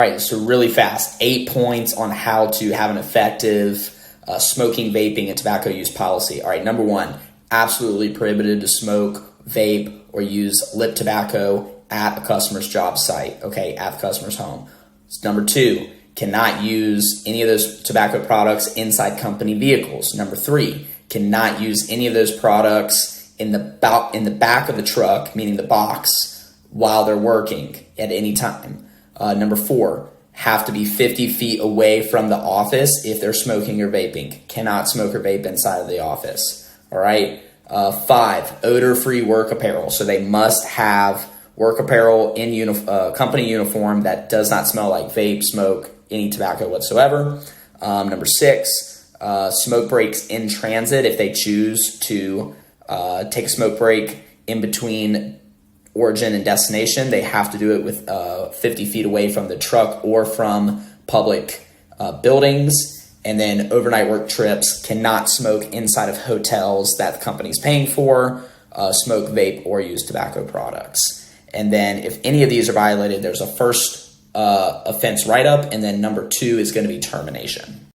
All right, so really fast, 8 points on how to have an effective smoking, vaping, and tobacco use policy. All right, number 1, absolutely prohibited to smoke, vape, or use lip tobacco at a customer's job site, okay, at the customer's home. Number 2, cannot use any of those tobacco products inside company vehicles. Number 3, cannot use any of those products in the back of the truck, meaning the box, while they're working at any time. Number 4, have to be 50 feet away from the office if they're smoking or vaping. Cannot smoke or vape inside of the office. All right. 5, odor-free work apparel. So they must have work apparel in company uniform that does not smell like vape, smoke, any tobacco whatsoever. Number 6, smoke breaks in transit. If they choose to take a smoke break in between origin and destination, they have to do it with 50 feet away from the truck or from public buildings. And then overnight work trips, cannot smoke inside of hotels that the company's paying for, smoke, vape, or use tobacco products. And then if any of these are violated, there's a first offense write-up, and then number 2 is going to be termination.